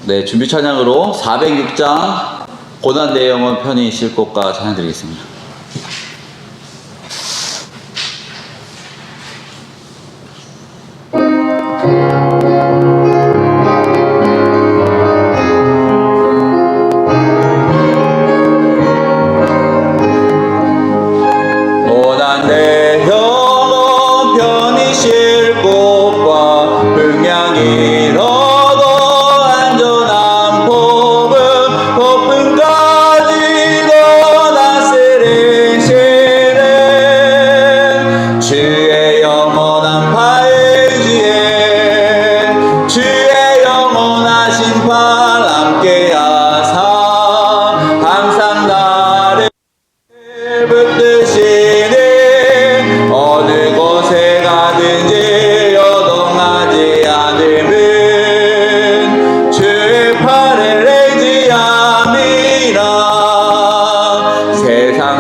네, 준비 찬양으로 406장 고난 내 영혼 편히 쉴 곳과 찬양 드리겠습니다. 고난 내 영혼 편히 쉴 곳과 평양이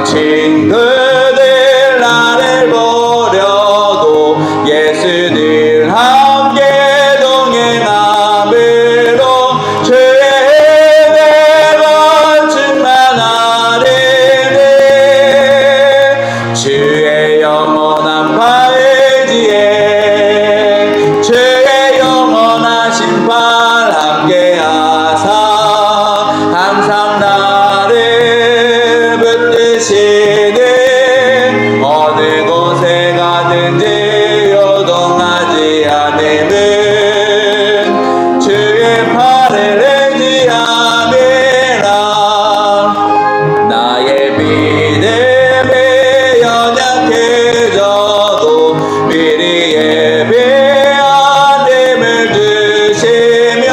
친구들 나를 버려도 예수 늘 함께 동행함으로 주의 은혜가 충만하리니 주의 영원한 발지에 주의 영원하신 발 함께하사 항상 나를 붙드시니 어느 곳에 가든지 요동하지 않음은 주의 팔을 의지함이라. 나의 믿음이 연약해져도 미리 예비한 힘을 주시며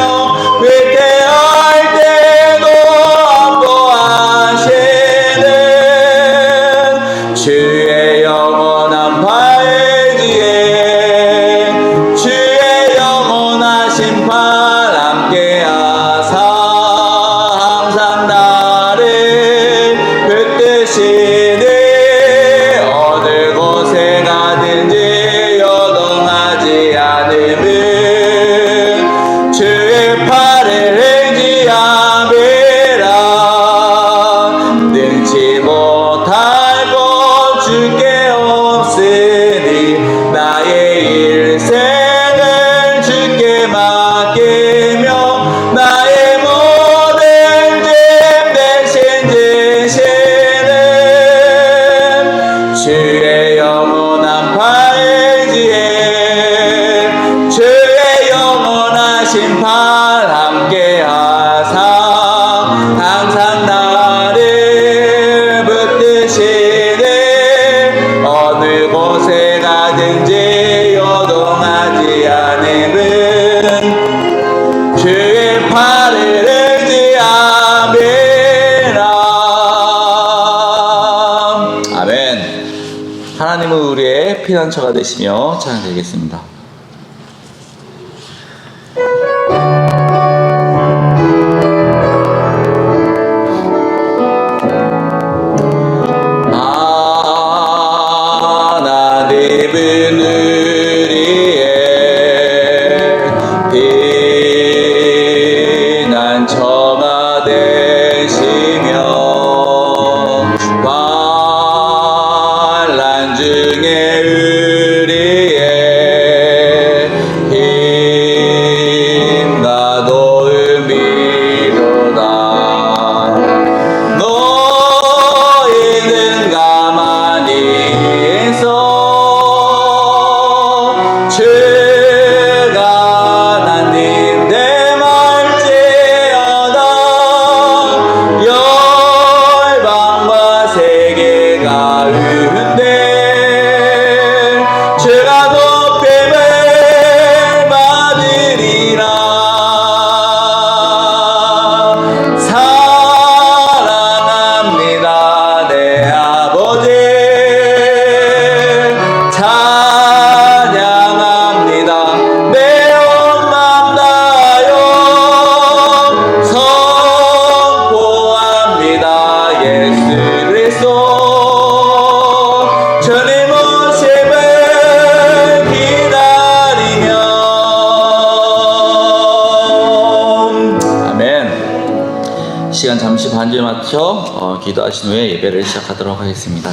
위태할 때도 안보하시는 주의 영원한 발지에 주의 영원하신 팔 함께하사 항상 나를 붙드시니 어느 곳에 가든지 요동하지 않음은 주의 팔을 의지함이라. 능치 못할 것 주께 없으니 나의 일생을 주께 맡기며 나의 모든 짐 대신 지시는 주의 영원한 발지에 주의 영원하신 팔 함께하사 항상 나를 붙드시니 어느 곳에 가든지 요동하지 않음은 주의 팔을 의지함이라. 아멘. 하나님은 우리의 피난처가 되시며 찬양드리겠습니다. 하나님은 우리의 피난처가 되시며 환난 중에 우리의 시간 잠시 반주에 맞춰 기도하신 후에 예배를 시작하도록 하겠습니다.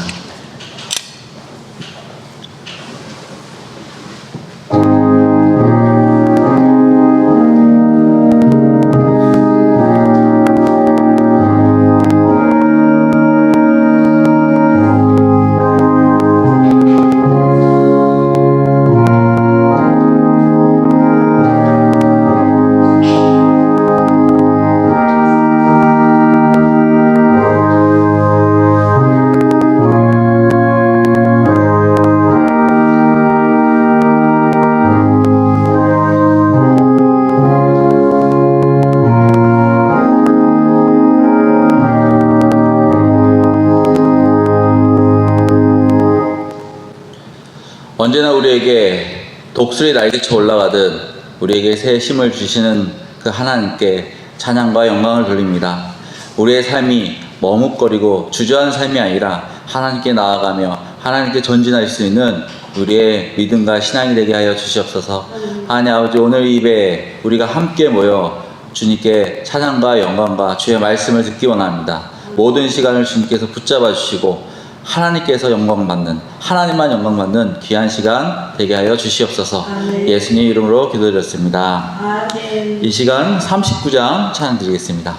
언제나 우리에게 독수리 날개쳐 올라가듯 우리에게 새 힘을 주시는 그 하나님께 찬양과 영광을 돌립니다. 우리의 삶이 머뭇거리고 주저하는 삶이 아니라 하나님께 나아가며 하나님께 전진할 수 있는 우리의 믿음과 신앙이 되게 하여 주시옵소서. 하나님 아버지, 오늘 이 예배에 우리가 함께 모여 주님께 찬양과 영광과 주의 말씀을 듣기 원합니다. 모든 시간을 주님께서 붙잡아 주시고 하나님께서 영광받는, 하나님만 영광받는 귀한 시간 되게 하여 주시옵소서. 아멘. 예수님 이름으로 기도드렸습니다. 아멘. 이 시간 39장 찬양 드리겠습니다.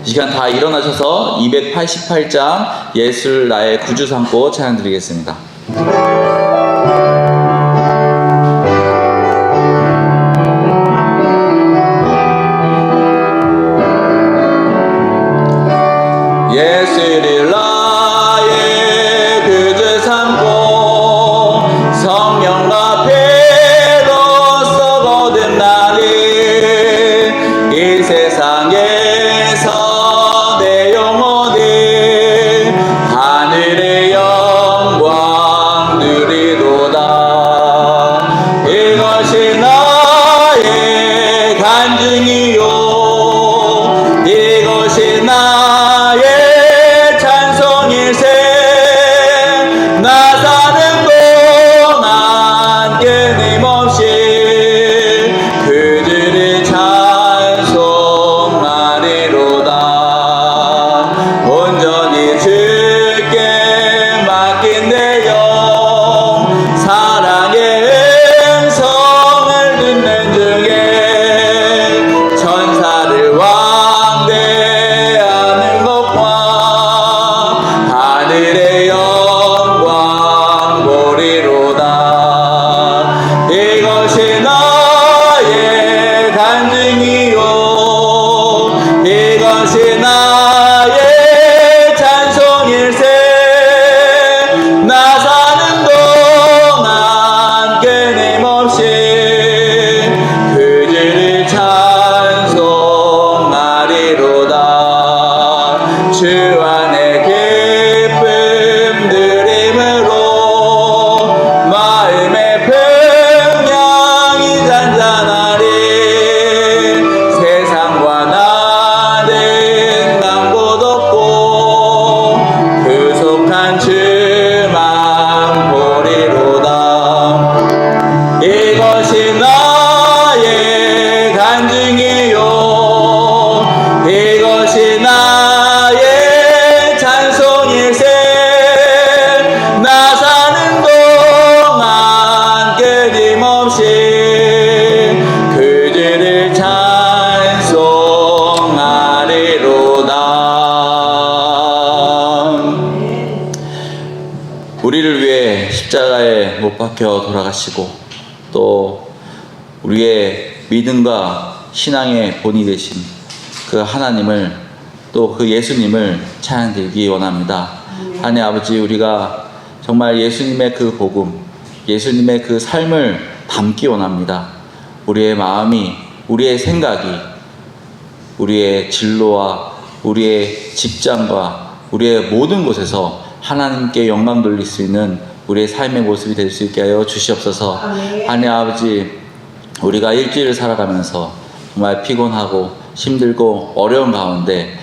이 시간 다 일어나셔서 288장 예수를 나의 구주 삼고 찬양 드리겠습니다. 예수를 나의 구주 삼고 성령과 피로써 거듭나니 이 세상에서 내 영혼이 하늘의 영광 누리 십자가에 못 박혀 돌아가시고 또 우리의 믿음과 신앙의 본이 되신 그 하나님을 또 그 예수님을 찬양드리기 원합니다. 하나님 아버지, 우리가 정말 예수님의 그 복음, 예수님의 그 삶을 담기 원합니다. 우리의 마음이, 우리의 생각이, 우리의 진로와 우리의 직장과 우리의 모든 곳에서 하나님께 영광 돌릴 수 있는 우리의 삶의 모습이 될 수 있게 하여 주시옵소서. 하나님 아버지, 우리가 일주일을 살아가면서 정말 피곤하고 힘들고 어려운 가운데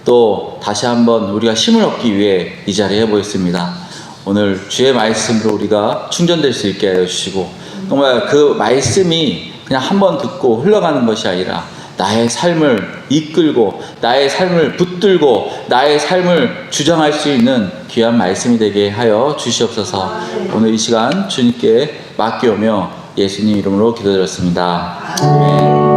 또 다시 한번 우리가 힘을 얻기 위해 이 자리에 모였습니다. 오늘 주의 말씀으로 우리가 충전될 수 있게 하여 주시고, 정말 그 말씀이 그냥 한번 듣고 흘러가는 것이 아니라 나의 삶을 이끌고 나의 삶을 붙들고 나의 삶을 주장할 수 있는 귀한 말씀이 되게 하여 주시옵소서. 오늘 이 시간 주님께 맡겨오며 예수님 이름으로 기도드렸습니다. 아멘.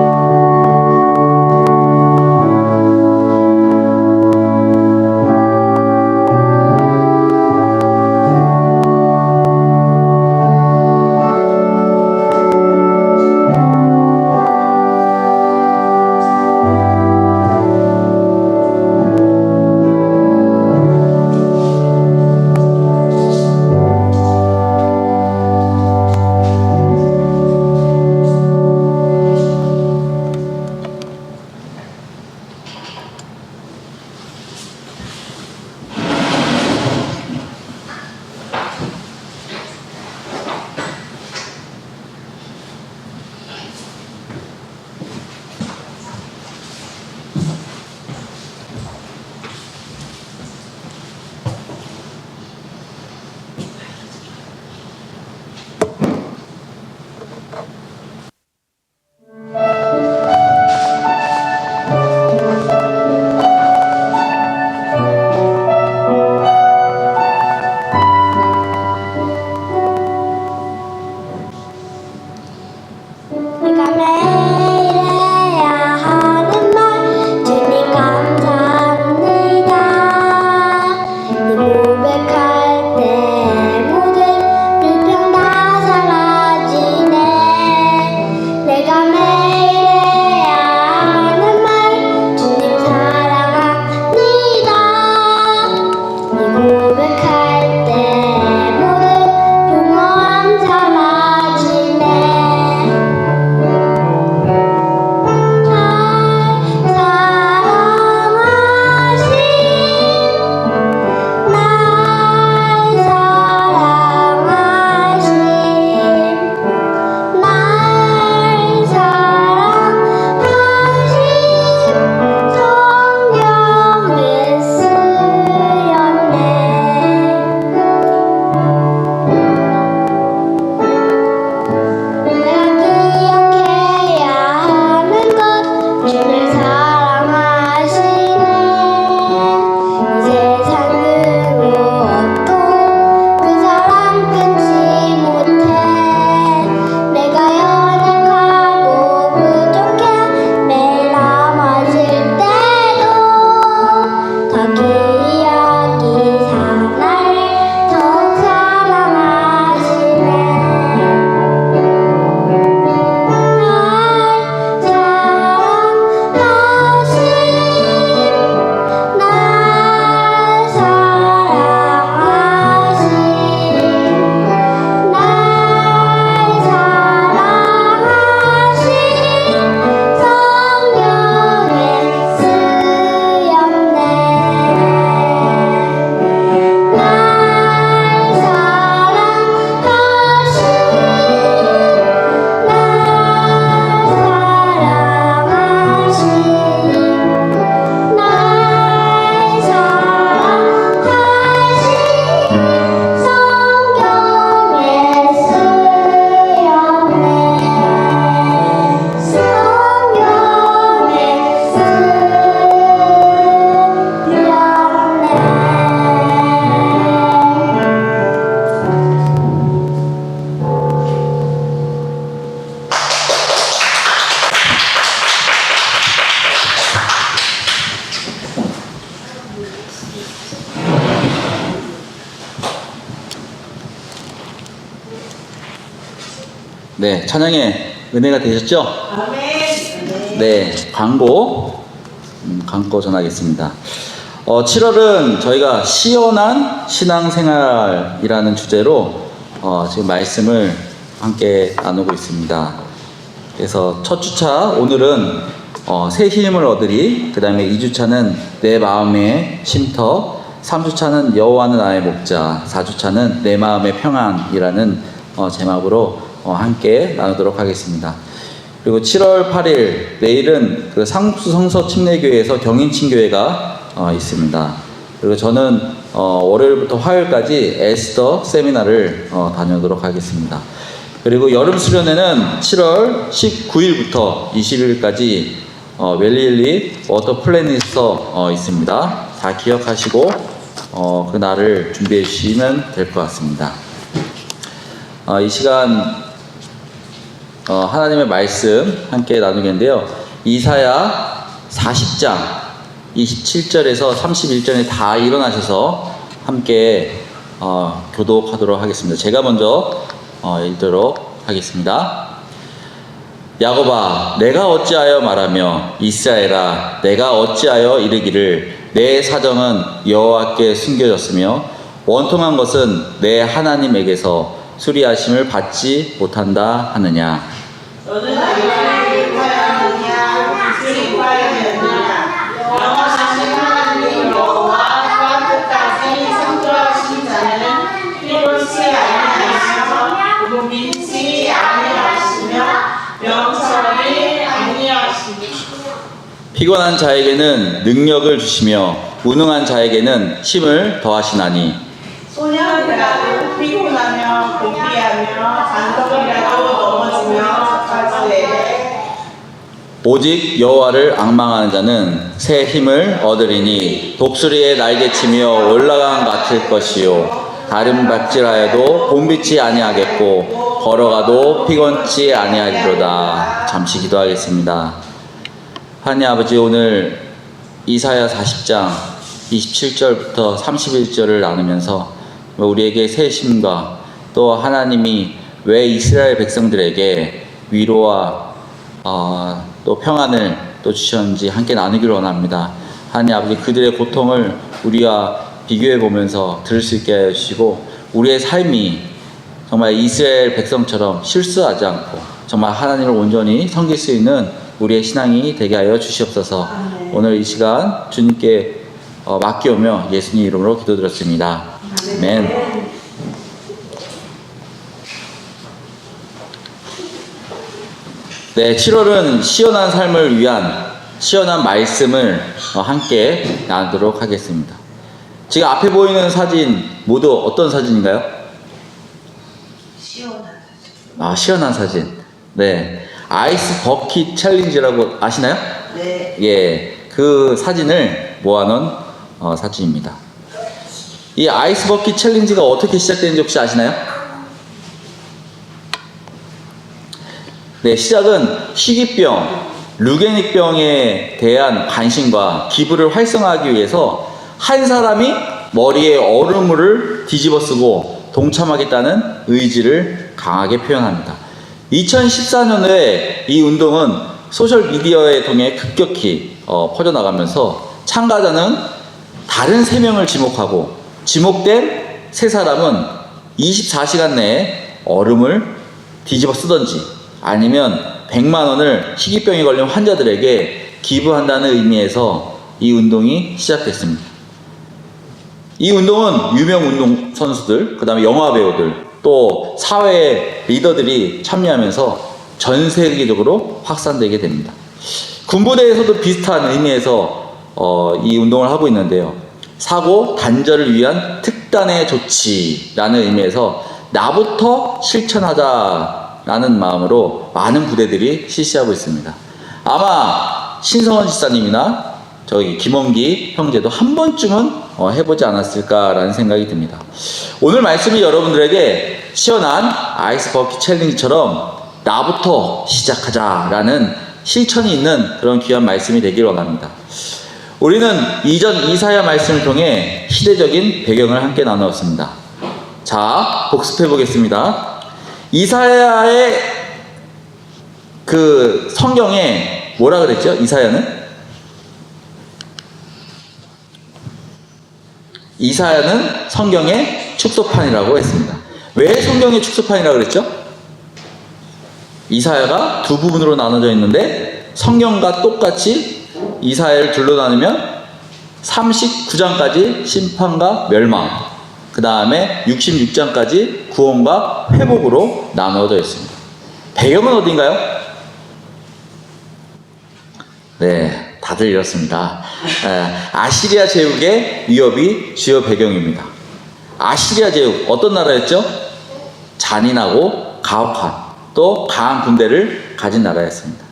네, 찬양의 은혜가 되셨죠? 네, 광고 전하겠습니다. 7월은 저희가 시원한 신앙생활이라는 주제로 지금 말씀을 함께 나누고 있습니다. 그래서 첫 주차 오늘은 새 힘을 얻으리, 그 다음에 2주차는 내 마음의 쉼터, 3주차는 여호와는 나의 목자, 4주차는 내 마음의 평안이라는 제목으로 함께 나누도록 하겠습니다. 그리고 7월 8일 내일은 그 상국수 성서 침례교회에서 경인친교회가 있습니다. 그리고 저는 월요일부터 화요일까지 에스더 세미나를 다녀오도록 하겠습니다. 그리고 여름 수련회는 7월 19일부터 20일까지 웰리엘리 워터 플래닛서 있습니다. 다 기억하시고 그 날을 준비해 주시면 될 것 같습니다. 이 시간 하나님의 말씀 함께 나누겠는데요. 이사야 40장 27절에서 31절에 다 일어나셔서 함께 교독하도록 하겠습니다. 제가 먼저 읽도록 하겠습니다. 야곱아, 내가 어찌하여 말하며 이스라엘아, 내가 어찌하여 이르기를 내 사정은 여호와께 숨겨졌으며 원통한 것은 내 하나님에게서 수리하심을 받지 못한다 하느냐. 너는 여호와를 위하였느냐 이스라엘을 위하였느냐. 영원하신 하나님 여호와 끝까지 창조하신 자는 피곤치 아니하시며 고민치 아니하시며 명철이 아니하시니. 피곤한 자에게는 능력을 주시며 무능한 자에게는 힘을 더하시나니. 소년이라도 피곤하며 고삐하며 잔덕이라도 넘어지며 가수에. 오직 여호와를 앙망하는 자는 새 힘을 얻으리니 독수리의 날개치며 올라간 같을 것이요 다른 밭질하여도 봄빛이 아니하겠고 걸어가도 피곤치 아니하리로다. 잠시 기도하겠습니다. 하나님 아버지, 오늘 이사야 40장 27절부터 31절을 나누면서 우리에게 새 힘과 또 하나님이 왜 이스라엘 백성들에게 위로와 또 평안을 또 주셨는지 함께 나누기를 원합니다. 하나님 아버지, 그들의 고통을 우리와 비교해 보면서 들을 수 있게 해주시고 우리의 삶이 정말 이스라엘 백성처럼 실수하지 않고 정말 하나님을 온전히 섬길 수 있는 우리의 신앙이 되게 하여 주시옵소서. 오늘 이 시간 주님께 맡기오며 예수님 이름으로 기도드렸습니다. 아멘. 네, 7월은 시원한 삶을 위한 시원한 말씀을 함께 나누도록 하겠습니다. 지금 앞에 보이는 사진 모두 어떤 사진인가요? 시원한 사진. 시원한 사진. 네, 아이스 버킷 챌린지라고 아시나요? 네. 예, 그 사진을 모아놓은 사진입니다. 이 아이스 버킷 챌린지가 어떻게 시작되는지 혹시 아시나요? 네, 시작은 희귀병, 루게닉병에 대한 관심과 기부를 활성화하기 위해서 한 사람이 머리에 얼음물을 뒤집어 쓰고 동참하겠다는 의지를 강하게 표현합니다. 2014년에 이 운동은 소셜미디어에 통해 급격히 퍼져나가면서 참가자는 다른 3명을 지목하고 지목된 3사람은 24시간 내에 얼음을 뒤집어 쓰던지 아니면 100만 원을 희귀병에 걸린 환자들에게 기부한다는 의미에서 이 운동이 시작됐습니다. 이 운동은 유명 운동 선수들, 그 다음에 영화 배우들, 또 사회 리더들이 참여하면서 전 세계적으로 확산되게 됩니다. 군부대에서도 비슷한 의미에서 이 운동을 하고 있는데요. 사고 단절을 위한 특단의 조치라는 의미에서 나부터 실천하자라는 마음으로 많은 부대들이 실시하고 있습니다. 아마 신성원 지사님이나 저기 김원기 형제도 한 번쯤은 해보지 않았을까라는 생각이 듭니다. 오늘 말씀이 여러분들에게 시원한 아이스 버킷 챌린지처럼 나부터 시작하자라는 실천이 있는 그런 귀한 말씀이 되기를 원합니다. 우리는 이전 이사야 말씀을 통해 시대적인 배경을 함께 나누었습니다. 자, 복습해 보겠습니다. 이사야의 그 성경에 뭐라 그랬죠? 이사야는 성경의 축소판이라고 했습니다. 왜 성경의 축소판이라고 그랬죠? 이사야가 두 부분으로 나눠져 있는데 성경과 똑같이 이사야를 둘로 나누면 39장까지 심판과 멸망, 그 다음에 66장까지 구원과 회복으로 나누어져 있습니다. 배경은 어딘가요? 네, 다들 이렇습니다. 아시리아 제국의 위협이 주요 배경입니다. 아시리아 제국, 어떤 나라였죠? 잔인하고 가혹한, 또 강한 군대를 가진 나라였습니다.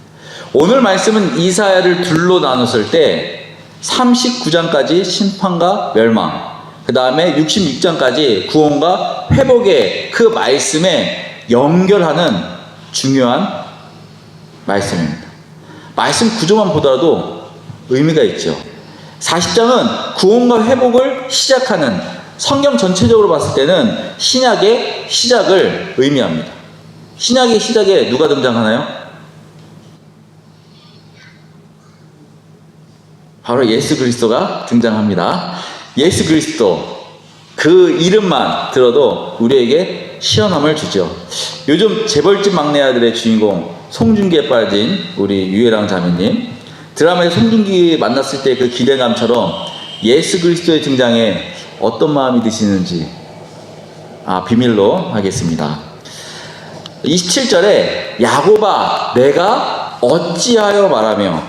오늘 말씀은 이사야를 둘로 나눴을 때 39장까지 심판과 멸망, 그 다음에 66장까지 구원과 회복의 그 말씀에 연결하는 중요한 말씀입니다. 말씀 구조만 보더라도 의미가 있죠. 40장은 구원과 회복을 시작하는, 성경 전체적으로 봤을 때는 신약의 시작을 의미합니다. 신약의 시작에 누가 등장하나요? 바로 예수 그리스도가 등장합니다. 예수 그리스도, 그 이름만 들어도 우리에게 시원함을 주죠. 요즘 재벌집 막내 아들의 주인공 송중기에 빠진 우리 유혜랑 자매님, 드라마에서 송중기 만났을 때 그 기대감처럼 예수 그리스도의 등장에 어떤 마음이 드시는지 비밀로 하겠습니다. 27절에 야곱아 내가 어찌하여 말하며,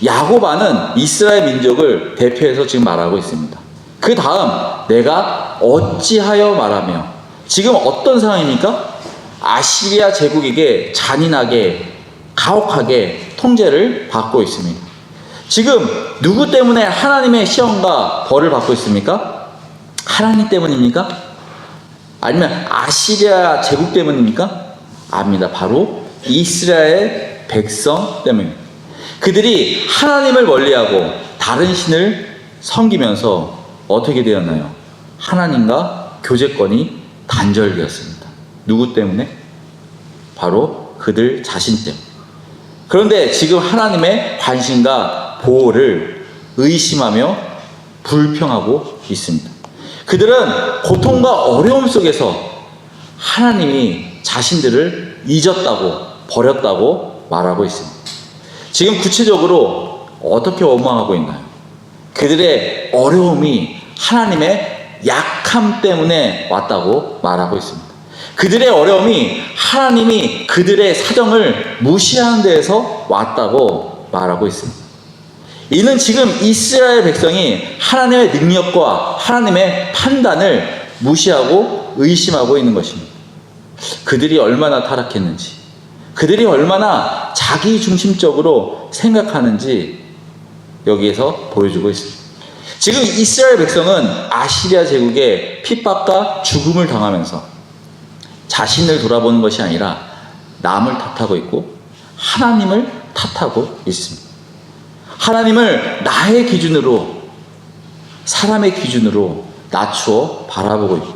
야곱아는 이스라엘 민족을 대표해서 지금 말하고 있습니다. 그 다음 내가 어찌하여 말하며, 지금 어떤 상황입니까? 아시리아 제국에게 잔인하게 가혹하게 통제를 받고 있습니다. 지금 누구 때문에 하나님의 시험과 벌을 받고 있습니까? 하나님 때문입니까? 아니면 아시리아 제국 때문입니까? 아닙니다. 바로 이스라엘 백성 때문입니다. 그들이 하나님을 멀리하고 다른 신을 섬기면서 어떻게 되었나요? 하나님과 교제권이 단절되었습니다. 누구 때문에? 바로 그들 자신 때문에. 그런데 지금 하나님의 관심과 보호를 의심하며 불평하고 있습니다. 그들은 고통과 어려움 속에서 하나님이 자신들을 잊었다고, 버렸다고 말하고 있습니다. 지금 구체적으로 어떻게 원망하고 있나요? 그들의 어려움이 하나님의 약함 때문에 왔다고 말하고 있습니다. 그들의 어려움이 하나님이 그들의 사정을 무시하는 데에서 왔다고 말하고 있습니다. 이는 지금 이스라엘 백성이 하나님의 능력과 하나님의 판단을 무시하고 의심하고 있는 것입니다. 그들이 얼마나 타락했는지, 그들이 얼마나 자기중심적으로 생각하는지 여기에서 보여주고 있습니다. 지금 이스라엘 백성은 아시리아 제국의 핍박과 죽음을 당하면서 자신을 돌아보는 것이 아니라 남을 탓하고 있고 하나님을 탓하고 있습니다. 하나님을 나의 기준으로, 사람의 기준으로 낮추어 바라보고 있고,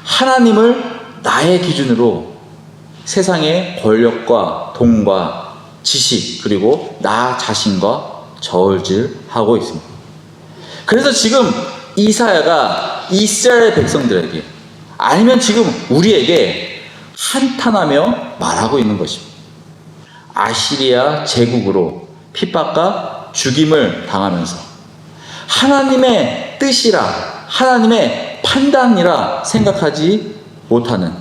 하나님을 나의 기준으로 세상의 권력과 돈과 지식, 그리고 나 자신과 저울질하고 있습니다. 그래서 지금 이사야가 이스라엘 백성들에게, 아니면 지금 우리에게 한탄하며 말하고 있는 것입니다. 아시리아 제국으로 핍박과 죽임을 당하면서 하나님의 뜻이라, 하나님의 판단이라 생각하지 못하는,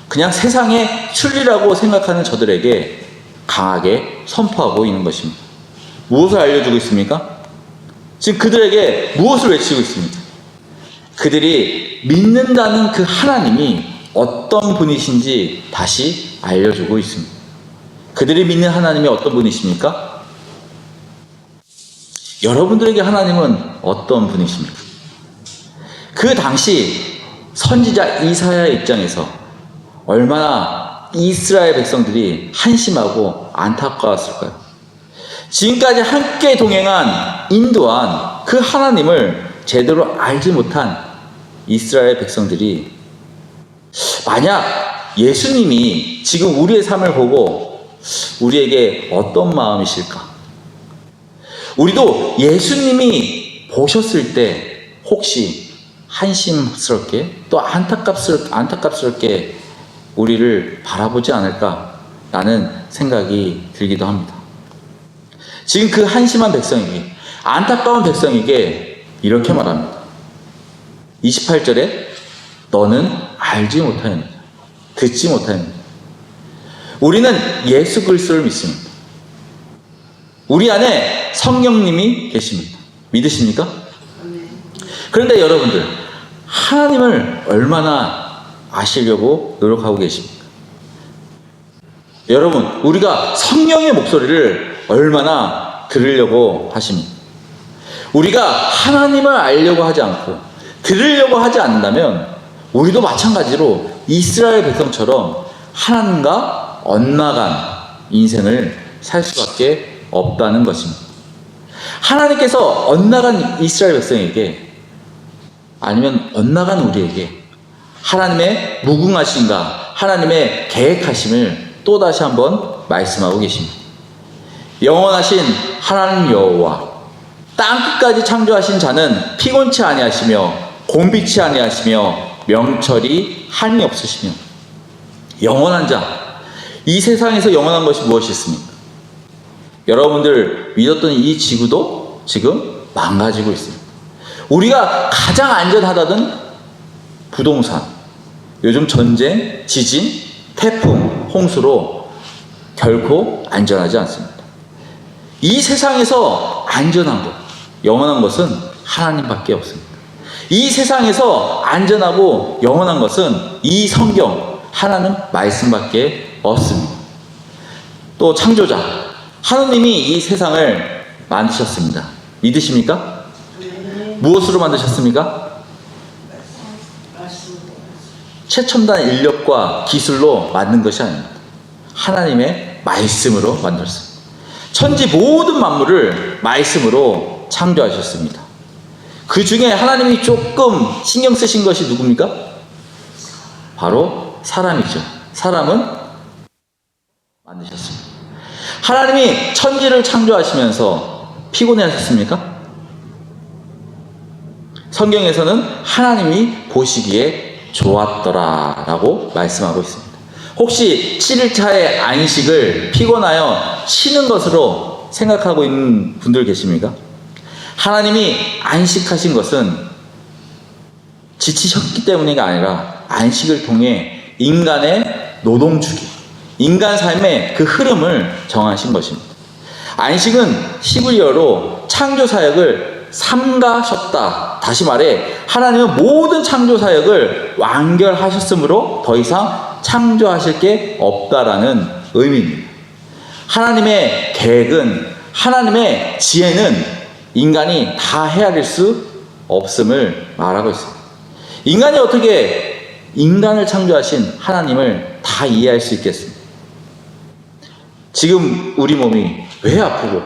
그냥 세상의 순리라고 생각하는 저들에게 강하게 선포하고 있는 것입니다. 무엇을 알려주고 있습니까? 지금 그들에게 무엇을 외치고 있습니까? 그들이 믿는다는 그 하나님이 어떤 분이신지 다시 알려주고 있습니다. 그들이 믿는 하나님이 어떤 분이십니까? 여러분들에게 하나님은 어떤 분이십니까? 그 당시 선지자 이사야의 입장에서 얼마나 이스라엘 백성들이 한심하고 안타까웠을까요? 지금까지 함께 동행한, 인도한 그 하나님을 제대로 알지 못한 이스라엘 백성들이 만약 예수님이 지금 우리의 삶을 보고 우리에게 어떤 마음이실까? 우리도 예수님이 보셨을 때 혹시 한심스럽게 또 안타깝스럽게 우리를 바라보지 않을까라는 생각이 들기도 합니다. 지금 그 한심한 백성에게, 안타까운 백성에게 이렇게 말합니다. 28절에 너는 알지 못하였느냐, 듣지 못하였느냐. 우리는 예수 그리스도를 믿습니다. 우리 안에 성령님이 계십니다. 믿으십니까? 그런데 여러분들, 하나님을 얼마나 아시려고 노력하고 계십니까? 여러분, 우리가 성령의 목소리를 얼마나 들으려고 하십니까? 우리가 하나님을 알려고 하지 않고 들으려고 하지 않는다면 우리도 마찬가지로 이스라엘 백성처럼 하나님과 엇나간 인생을 살 수밖에 없다는 것입니다. 하나님께서 엇나간 이스라엘 백성에게, 아니면 엇나간 우리에게 하나님의 무궁하심과 하나님의 계획하심을 또다시 한번 말씀하고 계십니다. 영원하신 하나님 여호와, 땅끝까지 창조하신 자는 피곤치 아니하시며 곤비치 아니하시며 명철이 한이 없으시며 영원한 자. 이 세상에서 영원한 것이 무엇이 있습니까? 여러분들 믿었던 이 지구도 지금 망가지고 있습니다. 우리가 가장 안전하다던 부동산, 요즘 전쟁, 지진, 태풍, 홍수로 결코 안전하지 않습니다. 이 세상에서 안전한 것, 영원한 것은 하나님밖에 없습니다. 이 세상에서 안전하고 영원한 것은 이 성경, 하나님 말씀밖에 없습니다. 또 창조자, 하느님이 이 세상을 만드셨습니다. 믿으십니까? 무엇으로 만드셨습니까? 최첨단 인력과 기술로 만든 것이 아닙니다. 하나님의 말씀으로 만들었습니다. 천지 모든 만물을 말씀으로 창조하셨습니다. 그 중에 하나님이 조금 신경 쓰신 것이 누굽니까? 바로 사람이죠. 사람은 만드셨습니다. 하나님이 천지를 창조하시면서 피곤해 하셨습니까? 성경에서는 하나님이 보시기에 좋았더라 라고 말씀하고 있습니다. 혹시 7일차의 안식을 피곤하여 쉬는 것으로 생각하고 있는 분들 계십니까? 하나님이 안식하신 것은 지치셨기 때문이가 아니라 안식을 통해 인간의 노동주기, 인간 삶의 그 흐름을 정하신 것입니다. 안식은 히브리어로 창조 사역을 삼가셨다. 다시 말해 하나님은 모든 창조 사역을 완결하셨으므로 더 이상 창조하실 게 없다라는 의미입니다. 하나님의 계획은, 하나님의 지혜는 인간이 다 헤아릴 수 없음을 말하고 있습니다. 인간이 어떻게 인간을 창조하신 하나님을 다 이해할 수 있겠습니까? 지금 우리 몸이 왜 아프고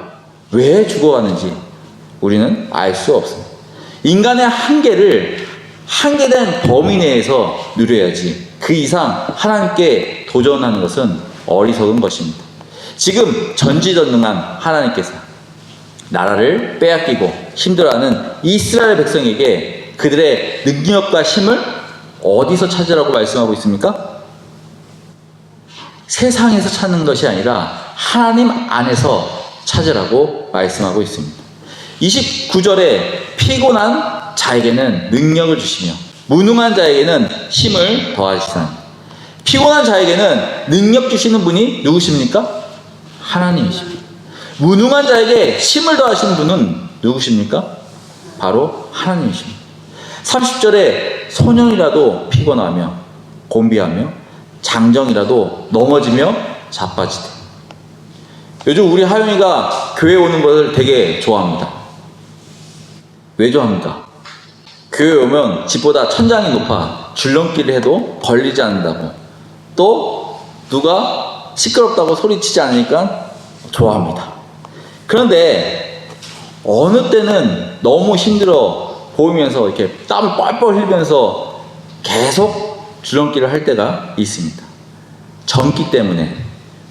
왜 죽어가는지 우리는 알 수 없습니다. 인간의 한계를 한계된 범위 내에서 누려야지 그 이상 하나님께 도전하는 것은 어리석은 것입니다. 지금 전지전능한 하나님께서 나라를 빼앗기고 힘들어하는 이스라엘 백성에게 그들의 능력과 힘을 어디서 찾으라고 말씀하고 있습니까? 세상에서 찾는 것이 아니라 하나님 안에서 찾으라고 말씀하고 있습니다. 29절에 피곤한 자에게는 능력을 주시며 무능한 자에게는 힘을 더하시사니. 피곤한 자에게는 능력 주시는 분이 누구십니까? 하나님이십니다. 무능한 자에게 힘을 더하시는 분은 누구십니까? 바로 하나님이십니다. 30절에 소년이라도 피곤하며 곤비하며 장정이라도 넘어지며 자빠지되. 요즘 우리 하영이가 교회 오는 것을 되게 좋아합니다. 왜 좋아합니까? 교회 오면 집보다 천장이 높아 줄넘기를 해도 걸리지 않는다고, 또 누가 시끄럽다고 소리치지 않으니까 좋아합니다. 그런데 어느 때는 너무 힘들어 보이면서 이렇게 땀을 뻘뻘 흘리면서 계속 줄넘기를 할 때가 있습니다. 젊기 때문에,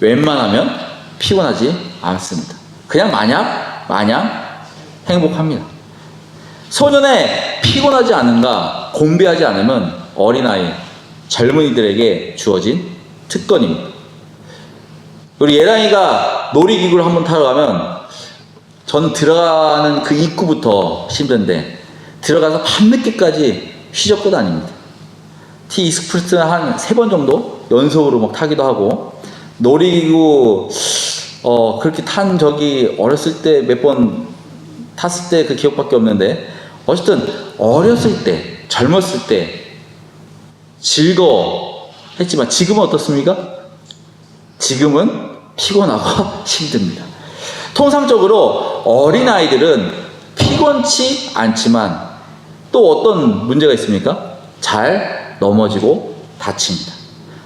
웬만하면 피곤하지 않습니다. 그냥 마냥 행복합니다. 소년의 피곤하지 않은가 공비하지 않으면 어린아이, 젊은이들에게 주어진 특권입니다. 우리 예랑이가 놀이기구를 한번 타러 가면 전 들어가는 그 입구부터 힘든데 들어가서 밤늦게까지 휘젓고 다닙니다. T-익스프레스 한 3번 정도 연속으로 막 타기도 하고, 놀이기구 그렇게 탄 적이 어렸을 때 몇 번 탔을 때 그 기억밖에 없는데, 어쨌든 어렸을 때, 젊었을 때 즐거워했지만 지금은 어떻습니까? 지금은 피곤하고 힘듭니다. 통상적으로 어린아이들은 피곤치 않지만 또 어떤 문제가 있습니까? 잘 넘어지고 다칩니다.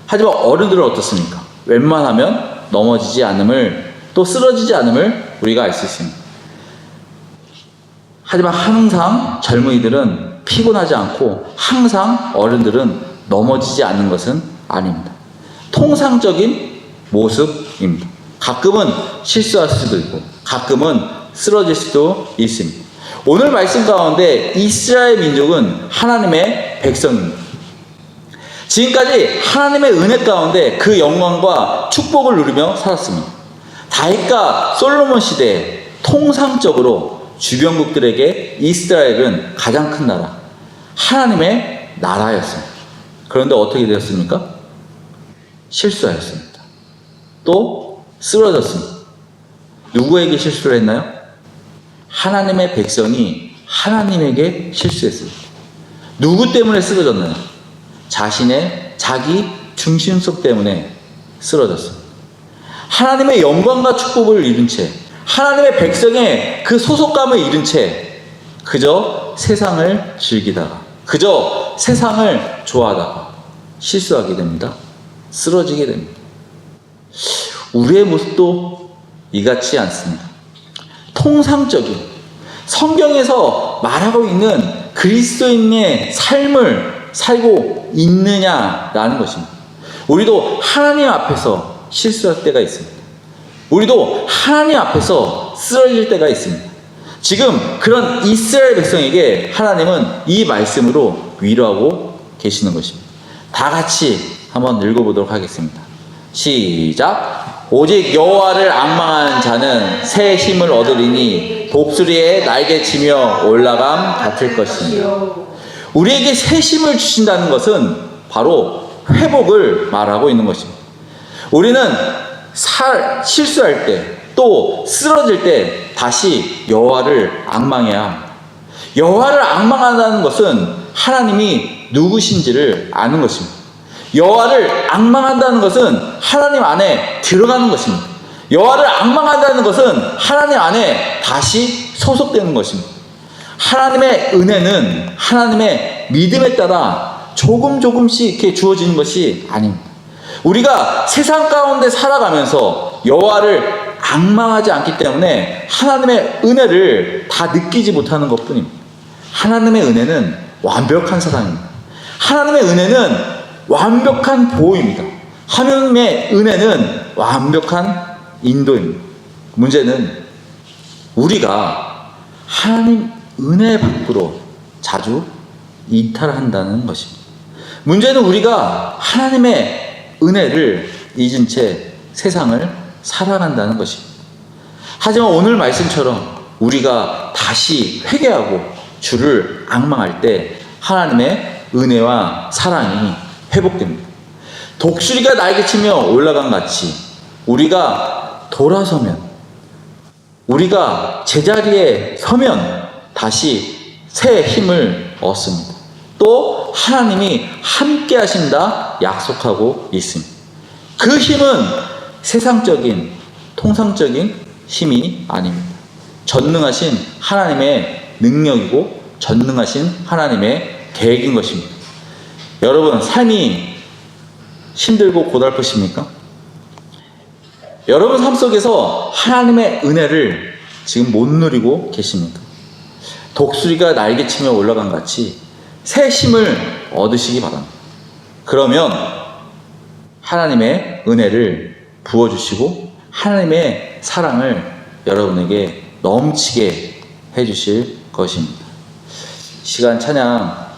하지만 어른들은 어떻습니까? 웬만하면 넘어지지 않음을, 또 쓰러지지 않음을 우리가 알 수 있습니다. 하지만 항상 젊은이들은 피곤하지 않고 항상 어른들은 넘어지지 않는 것은 아닙니다. 통상적인 모습입니다. 가끔은 실수할 수도 있고 가끔은 쓰러질 수도 있습니다. 오늘 말씀 가운데 이스라엘 민족은 하나님의 백성입니다. 지금까지 하나님의 은혜 가운데 그 영광과 축복을 누리며 살았습니다. 다윗과 솔로몬 시대에 통상적으로 주변국들에게 이스라엘은 가장 큰 나라, 하나님의 나라였습니다. 그런데 어떻게 되었습니까? 실수하였습니다. 또 쓰러졌습니다. 누구에게 실수를 했나요? 하나님의 백성이 하나님에게 실수했습니다. 누구 때문에 쓰러졌나요? 자신의 자기 중심성 때문에 쓰러졌습니다. 하나님의 영광과 축복을 잃은 채, 하나님의 백성의 그 소속감을 잃은 채 그저 세상을 즐기다가, 그저 세상을 좋아하다가 실수하게 됩니다. 쓰러지게 됩니다. 우리의 모습도 이같지 않습니다. 통상적인 성경에서 말하고 있는 그리스도인의 삶을 살고 있느냐라는 것입니다. 우리도 하나님 앞에서 실수할 때가 있습니다. 우리도 하나님 앞에서 쓰러질 때가 있습니다. 지금 그런 이스라엘 백성에게 하나님은 이 말씀으로 위로하고 계시는 것입니다. 다 같이 한번 읽어보도록 하겠습니다. 시작. 오직 여호와를 앙망하는 자는 새 힘을 얻으리니 독수리의 날개치며 올라감 같을 것입니다. 우리에게 새 힘을 주신다는 것은 바로 회복을 말하고 있는 것입니다. 우리는 실수할 때, 또 쓰러질 때 다시 여호와를 앙망해야 합니다. 여호와를 앙망한다는 것은 하나님이 누구신지를 아는 것입니다. 여호와를 앙망한다는 것은 하나님 안에 들어가는 것입니다. 여호와를 앙망한다는 것은 하나님 안에 다시 소속되는 것입니다. 하나님의 은혜는 하나님의 믿음에 따라 조금씩 이렇게 주어지는 것이 아닙니다. 우리가 세상 가운데 살아가면서 여호와를 앙망하지 않기 때문에 하나님의 은혜를 다 느끼지 못하는 것뿐입니다. 하나님의 은혜는 완벽한 사랑입니다. 하나님의 은혜는 완벽한 보호입니다. 하나님의 은혜는 완벽한 인도입니다. 문제는 우리가 하나님 은혜 밖으로 자주 이탈한다는 것입니다. 문제는 우리가 하나님의 은혜를 잊은 채 세상을 살아간다는 것입니다. 하지만 오늘 말씀처럼 우리가 다시 회개하고 주를 앙망할 때 하나님의 은혜와 사랑이 회복됩니다. 독수리가 날개치며 올라간 같이 우리가 돌아서면, 우리가 제자리에 서면 다시 새 힘을 얻습니다. 또 하나님이 함께 하신다 약속하고 있습니다. 그 힘은 세상적인 통상적인 힘이 아닙니다. 전능하신 하나님의 능력이고 전능하신 하나님의 계획인 것입니다. 여러분, 삶이 힘들고 고달프십니까? 여러분 삶 속에서 하나님의 은혜를 지금 못 누리고 계십니까? 독수리가 날개치며 올라간 같이 새 힘을 얻으시기 바랍니다. 그러면 하나님의 은혜를 부어주시고 하나님의 사랑을 여러분에게 넘치게 해주실 것입니다. 시간 찬양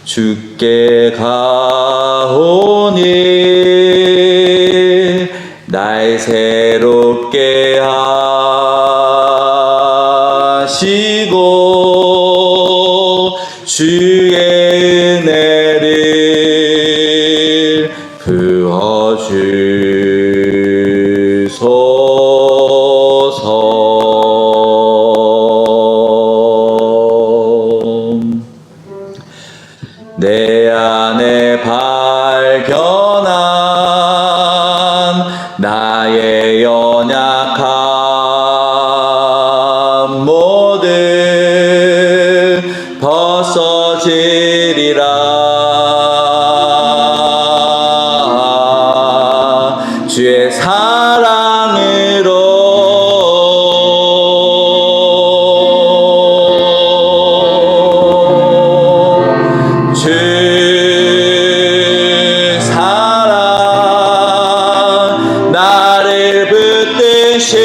주께 가오니 날 새롭게 하시고 주의 은혜를 부어주소서. 내 안에 발견한 나의 연약함 모두 벗어지리라. 주의 사랑으로 주 사랑 나를 붙드시고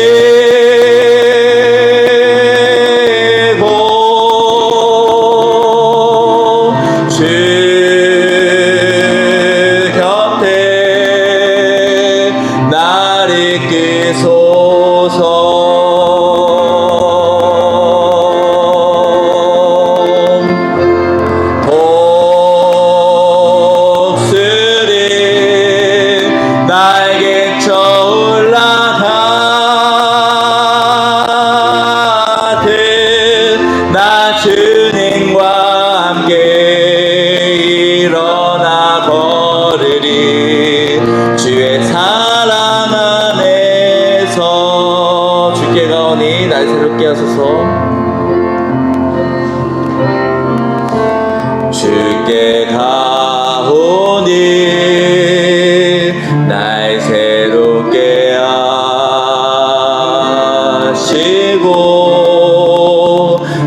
주 곁에 날 이끄소서. 독수리 날개쳐 올라가듯 나 주님과 함께 일어나 걸으리. 주의 사랑 안에서 주께 가오니 날 새롭게 하소서. 주께 가오니 날 새롭게 하시고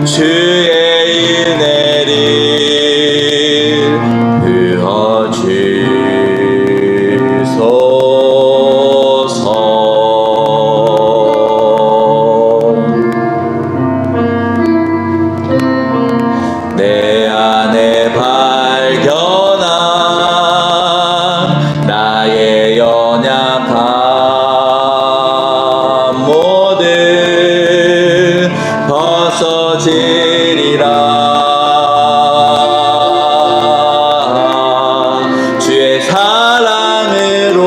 주의 은혜를 부어주소서. 내 안에 발견한 나의 연약함 모두 벗어지리라. 주의 사랑으로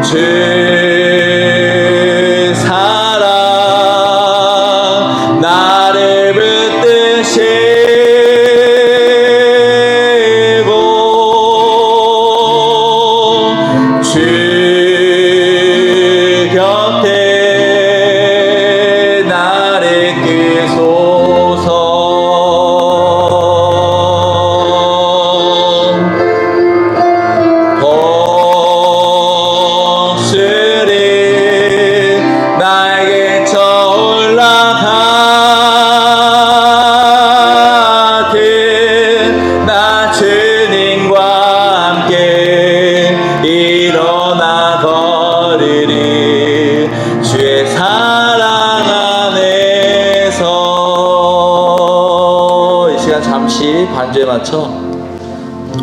주 사랑 나를 붙드시고 주 곁에 날 이끄소서. 독수리 날개쳐 올라가듯 나 주님과 함께 일어나 걸으리. 주의 사랑 안에서 이 시간 잠시 반주에 맞춰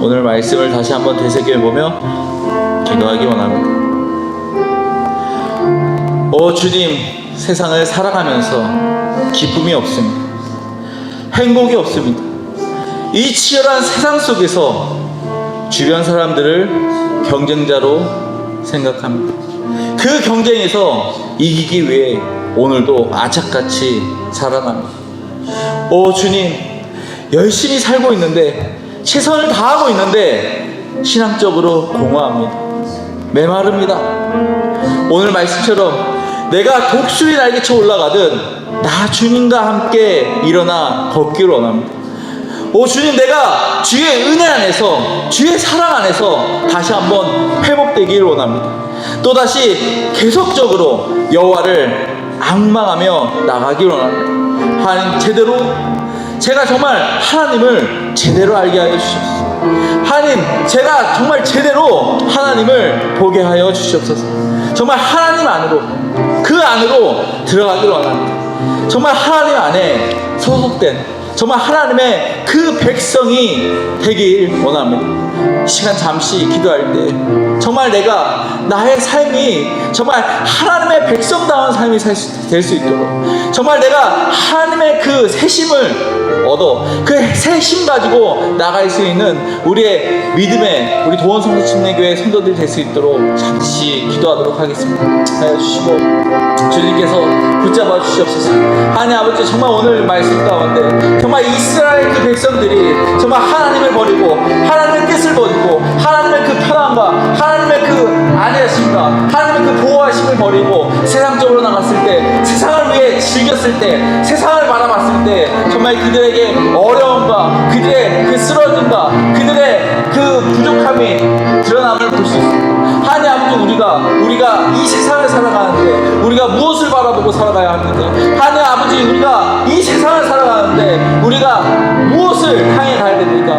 오늘 말씀을 다시 한번 되새겨보며 기도하기 원합니다. 오 주님, 세상을 살아가면서 기쁨이 없습니다. 행복이 없습니다. 이 치열한 세상 속에서 주변 사람들을 경쟁자로 생각합니다. 그 경쟁에서 이기기 위해 오늘도 악착같이 살아갑니다. 오 주님, 열심히 살고 있는데, 최선을 다하고 있는데 신앙적으로 공허합니다. 메마릅니다. 오늘 말씀처럼 내가 독수리 날개쳐 올라가듯 나 주님과 함께 일어나 걷기를 원합니다. 오 주님, 내가 주의 은혜 안에서, 주의 사랑 안에서 다시 한번 회복되기를 원합니다. 또다시 계속적으로 여호와를 앙망하며 나가기를 원합니다. 하나님, 제대로 제가 정말 하나님을 제대로 알게 하여 주시옵소서. 하나님, 제가 정말 제대로 하나님을 보게 하여 주시옵소서. 정말 하나님 안으로, 그 안으로 들어가기를 원합니다. 정말 하나님 안에 소속된 정말 하나님의 그 백성이 되길 원합니다. 이 시간 잠시 기도할 때 정말 내가 나의 삶이 정말 하나님의 백성다운 삶이 될 수 있도록 정말 내가 하나님의 그 새심을 얻어 그 새심 가지고 나갈 수 있는 우리의 믿음의 우리 도원성도 침례교회 성도들이 될 수 있도록 잠시 기도하도록 하겠습니다. 하여 주시고 주님께서 붙잡아 주시옵소서. 하나님 아버지, 정말 오늘 말씀 가운데 정말 이스라엘 그 백성들이 정말 하나님을 버리고 하나님의 뜻을 버리고 하나님의 그 편안과 하나님의 그 안위하심과 하나님의 그 보호하심을 버리고 세상적으로 나갔을 때, 세상을 위해 즐겼을 때, 세상을 바라봤을 때 정말 그들에게 어려움과 그들의 그 쓰러짐과 그들의 그 부족함이 드러남을 볼 수 있습니다. 하나님 아버지, 우리가 이 세상을 살아가는데 우리가 무엇을 바라보고 살아가야 합니까? 하나님 아버지, 우리가 이 세상을 살아가는데 우리가 무엇을 향해 가야 됩니까?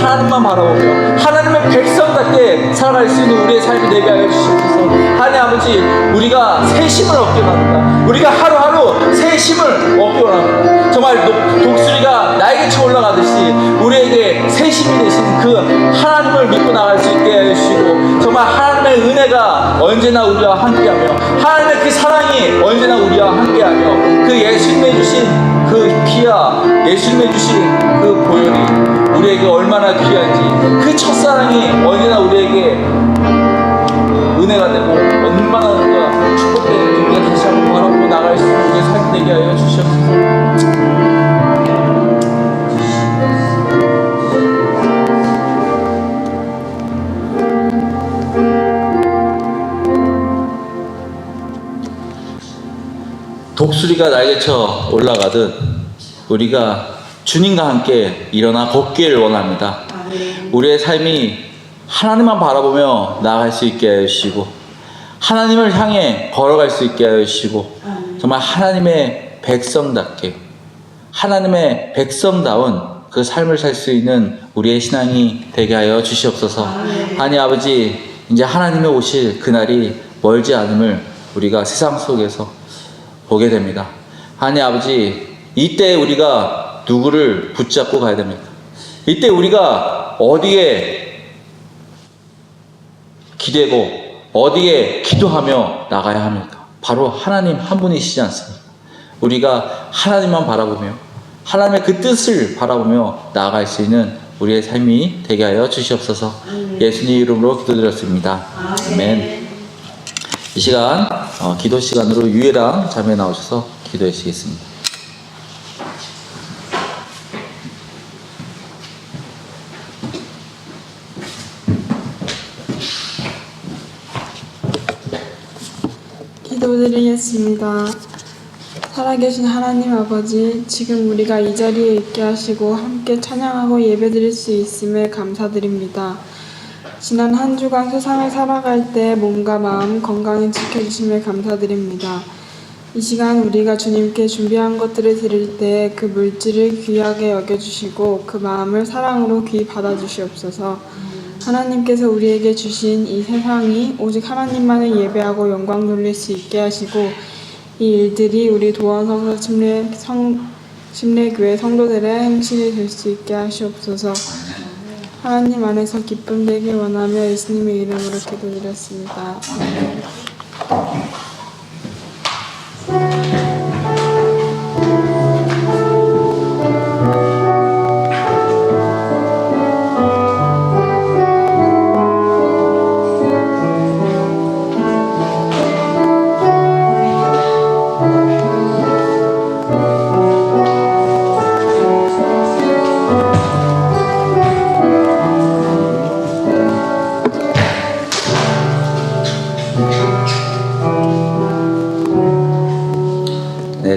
하나님만 바라보며 하나님의 백성답게 살아갈 수 있는 우리의 삶이 되게 하여 주시옵소서. 하나님 아버지, 우리가 새 힘을 얻기 원합니다. 우리가 하루하루 새 힘을 얻기 원합니다. 정말 독수리가 날개쳐 올라가듯이 우리에게 새 힘이 되신 그 하나님을 믿고 나갈 수 있게 하여 주시고 정말 하나님의 은혜가 언제나 우리와 함께하며 하나님의 그 사랑이 언제나 우리와 함께하며 그 예수님의 주신 그 피와 예수님의 주신 그 보혈이 우리에게 얼마나 귀한지 그 첫사랑이 언제나 우리에게 은혜가 되고 얼마나 우리가 축복되는지 우리가 다시 한번 바라보고 나갈 수 있는 우리의 삶이 되게 하여 주시옵소서. 독수리가 날개쳐 올라가듯 우리가 주님과 함께 일어나 걷기를 원합니다. 우리의 삶이 하나님만 바라보며 나아갈 수 있게 하여 주시고 하나님을 향해 걸어갈 수 있게 하여 주시고 정말 하나님의 백성답게 하나님의 백성다운 그 삶을 살 수 있는 우리의 신앙이 되게 하여 주시옵소서. 하나님 아버지, 이제 하나님의 오실 그날이 멀지 않음을 우리가 세상 속에서 보게 됩니다. 하나님 아버지, 이때 우리가 누구를 붙잡고 가야 됩니까? 이때 우리가 어디에 기대고 어디에 기도하며 나가야 합니까? 바로 하나님 한 분이시지 않습니까? 우리가 하나님만 바라보며 하나님의 그 뜻을 바라보며 나아갈 수 있는 우리의 삶이 되게 하여 주시옵소서. 예수님 이름으로 기도드렸습니다. 아멘. 이 시간 기도 시간으로 유예랑 자매 나오셔서 기도해 주시겠습니다. 기도드리겠습니다. 살아계신 하나님 아버지, 지금 우리가 이 자리에 있게 하시고 함께 찬양하고 예배드릴 수 있음에 감사드립니다. 지난 한 주간 세상을 살아갈 때 몸과 마음 건강히 지켜주심에 감사드립니다. 이 시간 우리가 주님께 준비한 것들을 드릴 때 그 물질을 귀하게 여겨주시고 그 마음을 사랑으로 귀히 받아주시옵소서. 하나님께서 우리에게 주신 이 세상이 오직 하나님만을 예배하고 영광 돌릴 수 있게 하시고 이 일들이 우리 도원성서 침례교회 성도들의 행실이 될 수 있게 하시옵소서. 하나님 안에서 기쁨 되길 원하며 예수님의 이름으로 기도드렸습니다. 아멘.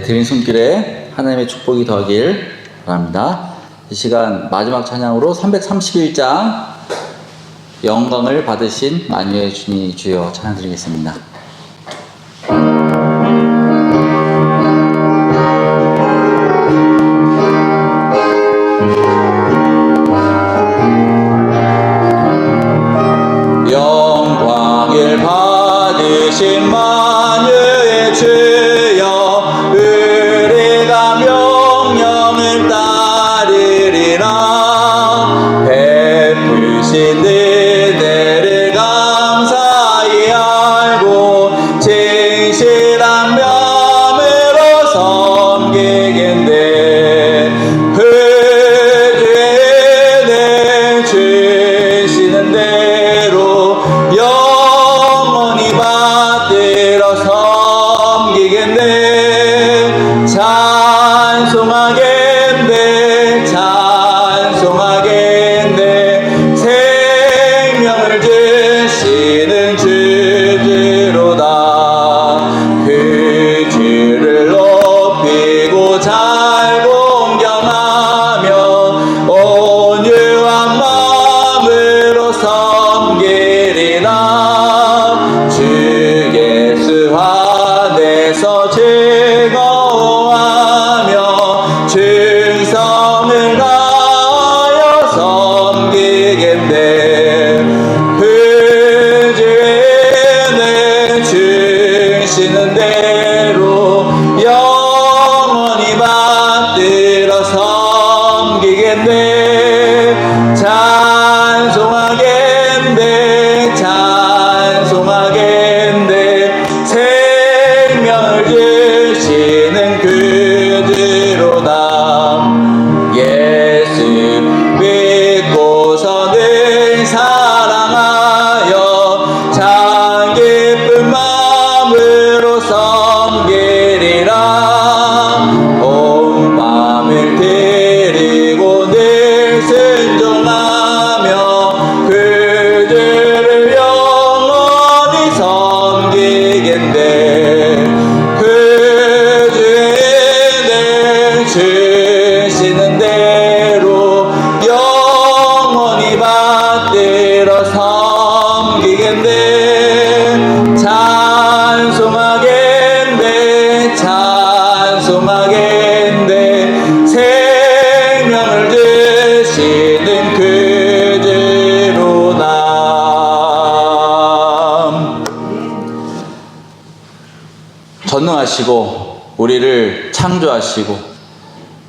드린 손길에 하나님의 축복이 더하길 바랍니다. 이 시간 마지막 찬양으로 331장 영광을 받으신 만유의 주님 주여 찬양 드리겠습니다. 찬송하겠네 찬송하겠네 찬송하겠네 생명을 주시는 그대로다 예수 믿고서는 사랑하여 참 기쁜 마음으로 섬기리라 온 마음을 드리고 늘 순종하며 그들을 영원히 섬기겠네 그 주의 주시는 대로 영원히 받들어 섬기겠네 찬송하겠네 찬송하겠네 생명을 주시는 그대로다. 전능하시고 우리를 창조하시고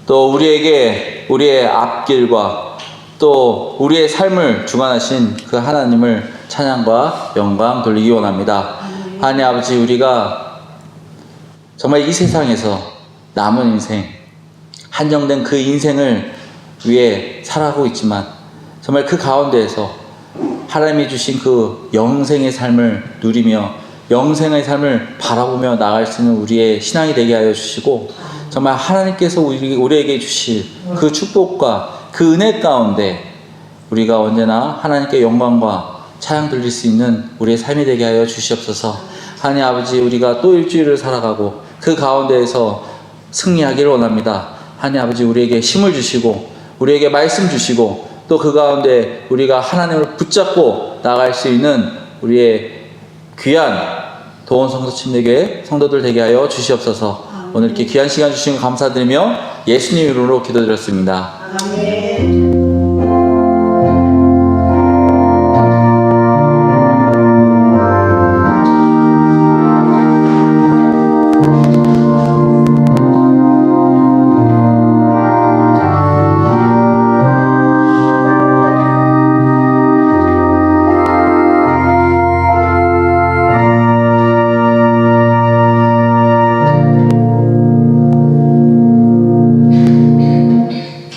또 우리에게 우리의 앞길과 또 우리의 삶을 주관하신 그 하나님을 찬양과 영광 돌리기 원합니다. 하나님 아버지, 우리가 정말 이 세상에서 남은 인생, 한정된 그 인생을 위해 살아가고 있지만 정말 그 가운데에서 하나님이 주신 그 영생의 삶을 누리며 영생의 삶을 바라보며 나아갈 수 있는 우리의 신앙이 되게 하여 주시고 정말 하나님께서 우리에게 주실 그 축복과 그 은혜 가운데 우리가 언제나 하나님께 영광과 찬양 돌릴 수 있는 우리의 삶이 되게 하여 주시옵소서. 하나님 아버지, 우리가 또 일주일을 살아가고 그 가운데에서 승리하기를 원합니다. 하나님 아버지, 우리에게 힘을 주시고 우리에게 말씀 주시고 또 그 가운데 우리가 하나님을 붙잡고 나아갈 수 있는 우리의 귀한 도원 성도침례교회 성도들 되게 하여 주시옵소서. 오늘 이렇게 귀한 시간 주신 거 감사드리며 예수님 이름으로 기도드렸습니다. 아멘.